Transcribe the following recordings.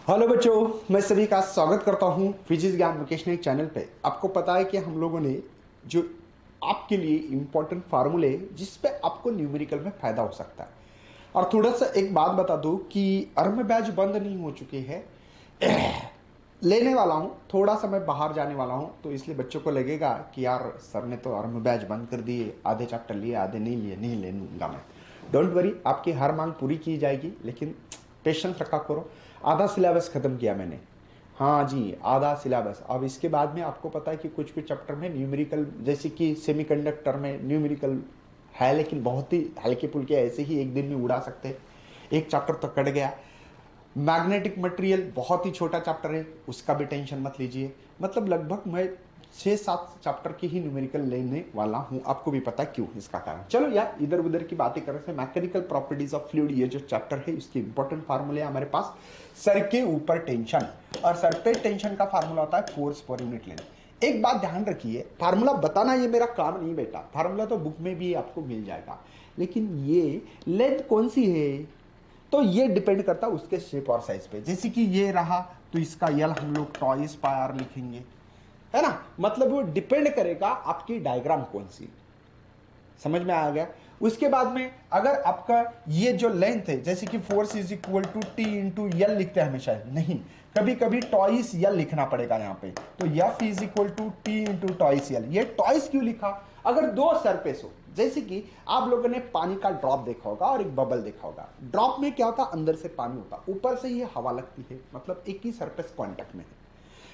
Hello बच्चों, मैं सभी का स्वागत करता हूं फिजिक्स ज्ञान वोकेशनल चैनल पे। आपको पता है कि हम लोगों ने जो आपके लिए इंपॉर्टेंट फार्मूले जिस पे आपको न्यूमेरिकल में फायदा हो सकता है। और थोड़ा सा एक बात बता दूं कि अर्म बैच बंद नहीं हो चुके हैं, लेने वाला हूं। थोड़ा सा मैं बाहर जाने वाला हूं, तो इसलिए बच्चों को लगेगा कि यार सर ने तो अर्म बैच बंद कर दिए, आधे चैप्टर लिए आधे नहीं लिए, नहीं ले लूंगा मैं। डोंट वरी, आपकी हर मांग पूरी की जाएगी, लेकिन पेशेंस रखा करो। आधा सिलेबस खत्म किया मैंने, हाँ जी आधा सिलेबस। अब इसके बाद में आपको पता है कि कुछ कुछ चैप्टर में न्यूमेरिकल, जैसे कि सेमीकंडक्टर में न्यूमेरिकल है, लेकिन बहुत ही हल्के फुल्के, ऐसे ही एक दिन में उड़ा सकते हैं। एक चैप्टर तो कट गया। मैग्नेटिक मटेरियल बहुत ही छोटा चैप्टर है, उसका भी टेंशन मत लीजिए। मतलब लगभग मैं 6-7 चैप्टर की ही न्यूमेरिकल लेने वाला हूं, आपको भी पता क्यों, इसका कारण। चलो यार इधर उधर की बातें कर रहे थे। मैकेनिकल प्रॉपर्टीज ऑफ फ्लूइड, ये जो चैप्टर है इसके इंपॉर्टेंट फार्मूले है हमारे पास। सर के ऊपर टेंशन, और सर पे टेंशन का फार्मूला होता है फोर्स पर यूनिट लेंथ। एक बात ध्यान रखिए, फार्मूला बताना ये मेरा काम नहीं बेटा, फार्मूला तो बुक में भी आपको मिल जाएगा, लेकिन ये लेंथ कौन सी है तो ये डिपेंड करता है उसके शेप और साइज पे। जैसे कि ये रहा तो इसका यल हम लोग टॉइस पायर लिखेंगे, है ना। मतलब वो डिपेंड करेगा आपकी डायग्राम कौन सी, समझ में आ गया। उसके बाद में अगर आपका ये जो लेंथ है, जैसे कि force is equal to T into L लिखते हैं हमेशा, नहीं, कभी कभी टॉइस यल लिखना पड़ेगा यहाँ पे। तो F is equal to T into twice l. ये टॉइस क्यों लिखा? अगर दो सरफेस हो, जैसे कि आप लोगों ने पानी का ड्रॉप देखा होगा और एक बबल देखा होगा। ड्रॉप में क्या होता, अंदर से पानी होता, ऊपर से ये हवा लगती है, मतलब एक ही सरफेस कॉन्टेक्ट में है।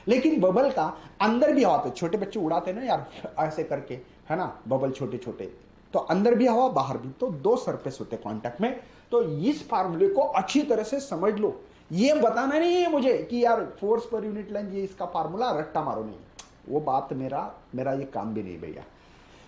लेकिन बबल का अंदर भी हवा, तो छोटे बच्चे उड़ाते ना यार ऐसे करके, है ना, बबल छोटे छोटे, तो अंदर भी हवा बाहर भी, तो दो सरफेस होते कांटेक्ट में। तो इस फार्मूले को अच्छी तरह से समझ लो। ये बताना नहीं है मुझे कि यार फोर्स पर यूनिट लेंथ ये इसका फार्मूला, रट्टा मारो नहीं, वो बात मेरा मेरा ये काम भी नहीं भैया।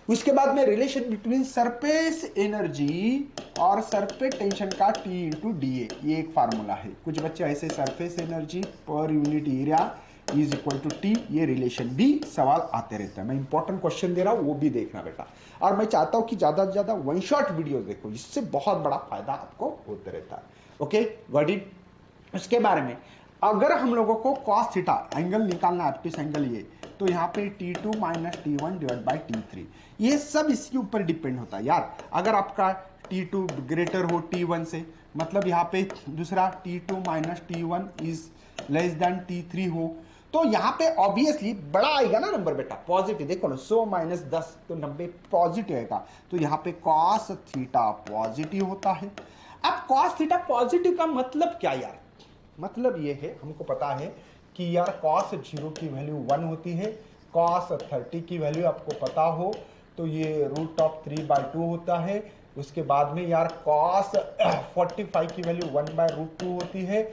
उसके बाद में रिलेशन बिटवीन सरफेस एनर्जी और सरफेस टेंशन का टी इंटू डी ए, ये एक फार्मूला है। कुछ बच्चे ऐसे surface energy per unit area is equal to T, ये रिलेशन भी सवाल आते रहते हैं। मैं इंपॉर्टेंट क्वेश्चन दे रहा हूं, वो भी देखना बेटा। और मैं चाहता हूं कि ज्यादा से ज्यादा वन शॉट वीडियो देखो, इससे बहुत बड़ा फायदा आपको होते रहता है। Okay, got it. उसके बारे में अगर हम लोगों को cos थीटा एंगल निकालना है, एप्टिस एंगल ये, तो यहाँ पे T2 minus T1 divide by T3, ये सब इसके ऊपर डिपेंड होता है यार। अगर आपका T2 ग्रेटर हो T1 से, मतलब यहाँ पे दूसरा T2 minus T1 is less than T3 हो, तो यहाँ पे ऑब्वियसली बड़ा आएगा ना नंबर बेटा, पॉजिटिव। देखो ना 100 माइनस 10 तो 90 पॉजिटिव आएगा, तो यहाँ पे cos थीटा पॉजिटिव होता है। अब cos थीटा पॉजिटिव का मतलब क्या यार? मतलब ये है, हमको पता है कि यार cos 0 की वैल्यू 1 होती है, cos 30 की वैल्यू आपको पता हो तो ये √3/2 होता है। उसके बाद में यार cos 45 की वैल्यू 1/√2 होती है,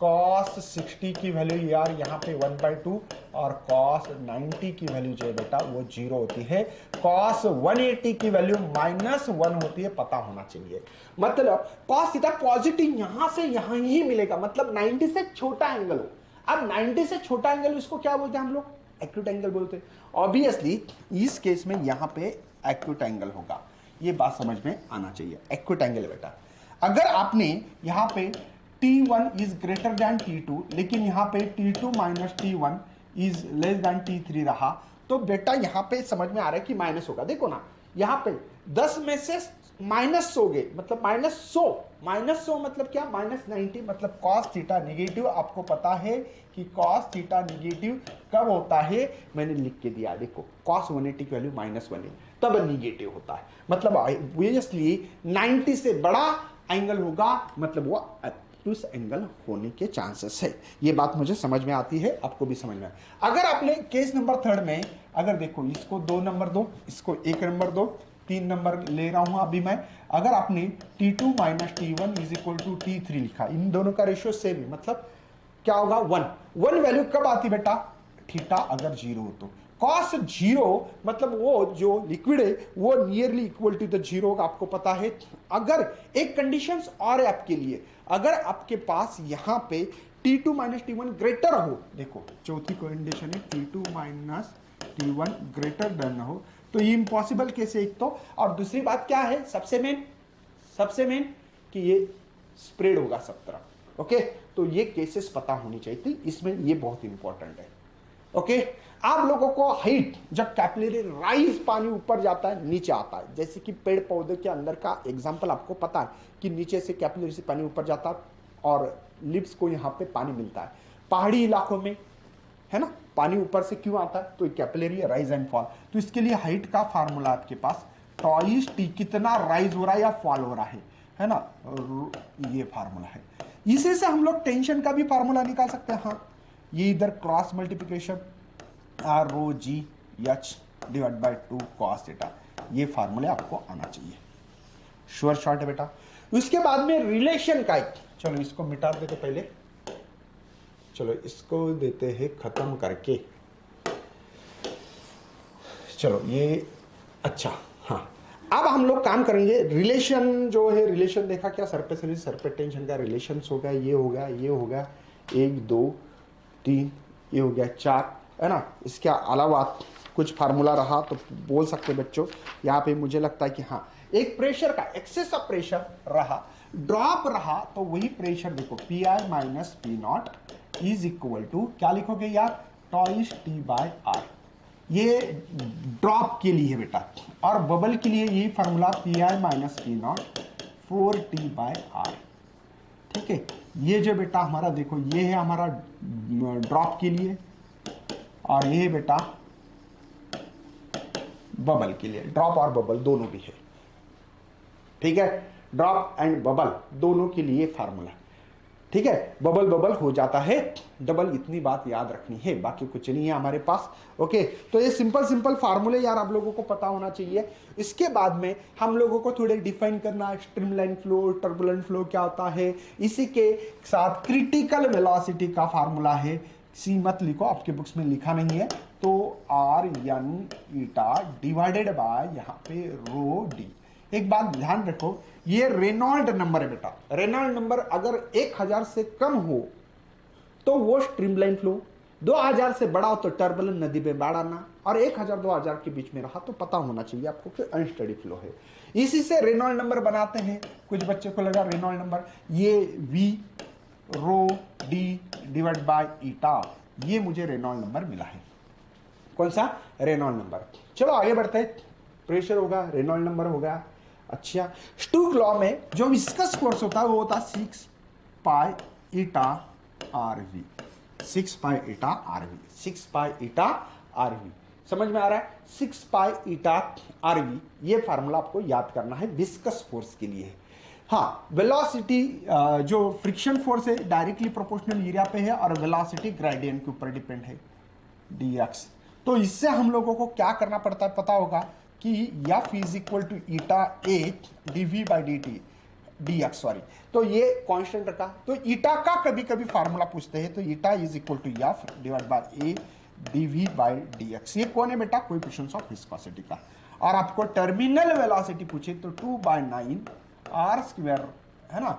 cos 60 की वैल्यू यार यहाँ पे 1/2, और cos 90 की वैल्यू जो है बेटा वो 0 होती है, cos 180 की वैल्यू -1 होती है, पता होना चाहिए। मतलब cos थीटा पॉजिटिव यहां से यहां ही मिलेगा, मतलब 90 से छोटा एंगल हो। अब 90 से छोटा एंगल इसको क्या बोलते हैं हम लोग? एक्यूट एंगल बोलते हैं। ऑब्वियसली इस केस में यहां पे एक्यूट एंगल होगा, ये बात समझ में आना चाहिए। एक्यूट एंगल बेटा, अगर आपने यहां पे T1 is greater than T2, लेकिन यहाँ पे T2 minus T1 is less than T3 रहा, तो बेटा यहाँ पे समझ में आ रहा है कि माइनस होगा। देखो ना यहाँ पे 10 में से -100 गए, मतलब -100 मतलब क्या, -90, मतलब cos थीटा निगेटिव। आपको पता है कि cos थीटा निगेटिव कब होता है, मैंने लिख के दिया, देखो cos 180 की वैल्यू -1 है, तब निगेटिव होता है। मतलब ऑब्वियसली 90 से बड़ा एंगल होगा, मतलब वो एक्यूट एंगल होने के चांसेस है। ये बात मुझे समझ में आती है, आपको भी समझ में। अगर आपने केस नंबर 3 में, अगर देखो इसको 2 नंबर दो, इसको 1 नंबर दो, 3 नंबर ले रहा हूं अभी मैं। अगर आपने T2 minus T1 is equal to T3 लिखा, इन दोनों का रेशियो सेम है, मतलब क्या होगा 1 वैल्यू कब आती बेटा? थीटा अगर 0 हो तो। cos 0 मतलब वो जो लिक्विड है वो नियरली इक्वल टू द 0 होगा, आपको पता है। अगर एक कंडीशंस और है आपके लिए, अगर आपके पास यहां पे T2 माइनस T1 ग्रेटर हो, देखो चौथी कंडीशन है T2 minus T1 greater than हो, तो ये इम्पॉसिबल केस है एक तो। और दूसरी बात क्या है, सबसे मेन कि ये स्प्रेड होगा सब तरफ। ओके, तो ये केसेस पता होनी चाहिए थी, इसमें ये बहुत इंपॉर्टेंट है। ओके, आप लोगों को हाइट, जब कैपिलरी राइज पानी ऊपर जाता है नीचे आता है, जैसे कि पेड़ पौधे के अंदर का एग्जांपल आपको पता है कि नीचे से कैपिलरी से पानी ऊपर जाता है और लिप्स को यहाँ पे पानी मिलता है। पहाड़ी इलाकों में है ना, पानी ऊपर से क्यों आता है, तो कैपिलरी राइज एंड फॉल। तो इसके लिए हाइट का फार्मूला आपके पास टॉइस टी, कितना राइज हो रहा है या फॉल हो रहा है ना, ये फार्मूला है। इसी से हम लोग टेंशन का भी फार्मूला निकाल सकते हैं। हाँ, ये इधर cross multiplication R rho G H divide by 2 cos theta, ये फार्मूले आपको आना चाहिए। श्योर शॉर्ट है बेटा। उसके बाद में रिलेशन का, चलो इसको मिटा देते पहले, चलो इसको देते हैं खत्म करके। चलो ये अच्छा, हाँ अब हम लोग काम करेंगे। रिलेशन जो है, रिलेशन देखा क्या, सरफेस टेंशन का रिलेशन हो गया, ये हो गया, ये हो गया, 1 2 3, ये हो गया 4, है ना। इसके अलावा कुछ फार्मूला रहा तो बोल सकते बच्चों, यहाँ पे मुझे लगता है कि हाँ, एक प्रेशर का एक्सेस ऑफ प्रेशर रहा, ड्रॉप रहा, तो वही प्रेशर देखो P I minus P naught is equal to क्या लिखोगे यार, टॉइस टी बाय आर। ये ड्रॉप के लिए है बेटा, और बबल के लिए यही formula P I minus P naught 4t by R. ठीक है, ये जो बेटा हमारा देखो, ये है हमारा ड्रॉप के लिए, और ये है बेटा बबल के लिए। ड्रॉप और बबल दोनों भी है, ठीक है, ड्रॉप एंड बबल दोनों के लिए फार्मूला। ठीक है, बबल बबल हो जाता है डबल, इतनी बात याद रखनी है, बाकी कुछ नहीं है हमारे पास। ओके, तो ये सिंपल फार्मूले यार आप लोगों को पता होना चाहिए। इसके बाद में हम लोगों को थोड़े डिफाइन करना है, स्ट्रीमलाइन फ्लो, टर्बुलेंट फ्लो क्या होता है, इसी के साथ क्रिटिकल वेलोसिटी का फार्मूला है। सी मत लिखो, आपके बुक्स में लिखा नहीं है, तो R N eta divided by यहाँ पे रो डी। एक बात ध्यान रखो, ये रेनॉल्ड नंबर है बेटा। रेनॉल्ड नंबर अगर 1000 से कम हो तो वो स्ट्रीमलाइन फ्लो, 2000 से बड़ा हो तो टर्बुलेंट नदी में बाढ़ आना, और 1000-2000 के बीच में रहा तो पता होना चाहिए आपको कि अनस्टेडी फ्लो है। इसी से रेनॉल्ड नंबर बनाते हैं। कुछ बच्चे को लगा रेनॉल्ड नंबर ये V rho D divide by eta, ये मुझे रेनॉल्ड नंबर मिला है। कौन सा, रेनॉल्ड नंबर। चलो आगे बढ़ते हैं। प्रेशर होगा, रेनॉल्ड नंबर होगा। अच्छा, स्टोक्स लॉ में जो विस्कस फोर्स होता है वो होता है 6 pi eta r v, 6 pi eta r v, 6 pi eta r v. समझ में आ रहा है, 6 पाई ईटा आर वी, ये फार्मूला आपको याद करना है विस्कस फोर्स के लिए। हाँ, वेलोसिटी जो फ्रिक्शन फोर्स है डायरेक्टली प्रोपोर्शनल एरिया पे है, और वेलोसिटी ग्रेडियंट के ऊपर डिपेंड है, dx। तो इससे हम लोगों को क्या करना पड़ता है पता होगा कि F is equal to eta A dv by D T D X, sorry, तो ये कांस्टेंट रखा। तो ईटा का कभी कभी फार्मूला पूछते हैं, तो eta is equal to F divide by A dv by D X. ये कौन है बेटा, कोएफिशिएंट्स ऑफ विस्कोसिटी का। और आपको टर्मिनल वेलोसिटी पूछे तो 2/9 आर स्क्वायर, है ना,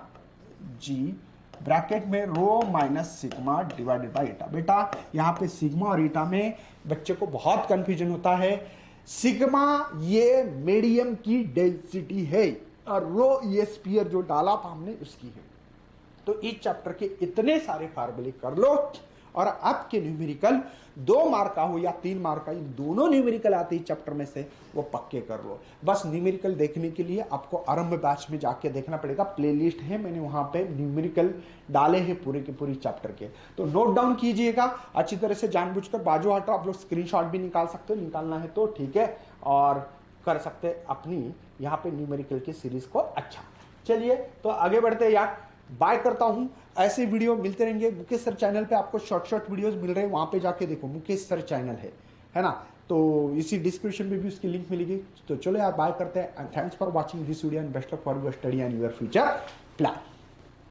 जी ब्रैकेट में rho minus sigma divided by eta. बेटा यहाँ पे सिग्मा और ईटा में बच्चे को बहुत कंफ्यूजन होता है। सिग्मा ये मीडियम की डेंसिटी है, और रो ये स्फीयर जो डाला था हमने उसकी है। तो इस चैप्टर के इतने सारे फार्मूले कर लो, और आपके न्यूमेरिकल 2 मार्क का हो या 3 मार्क का, इन दोनों न्यूमेरिकल आते हैं चैप्टर में से, वो पक्के कर लो। बस न्यूमेरिकल देखने के लिए आपको आरंभ बैच में जाके देखना पड़ेगा, प्लेलिस्ट है, मैंने वहां पे न्यूमेरिकल डाले हैं पूरे के पूरी चैप्टर के। तो नोट डाउन कीजिएगा अच्छी तरह से, जानबूझकर बाजू हटो। आप लोग स्क्रीनशॉट भी निकाल सकते हो, निकालना है तो ठीक है, और कर सकते अपनी यहाँ पे न्यूमेरिकल की सीरीज को। अच्छा चलिए, तो आगे बढ़ते हैं यार, बाय करता हूं। ऐसे वीडियो मिलते रहेंगे मुकेश सर चैनल पे, आपको शॉर्ट वीडियोस मिल रहे हैं, वहां पे जाके देखो, मुकेश सर चैनल है ना। तो इसी डिस्क्रिप्शन में भी उसकी लिंक मिलेगी। तो चलो यार बाय करते हैं, and thanks for watching this video, and best of for your study and your future plan.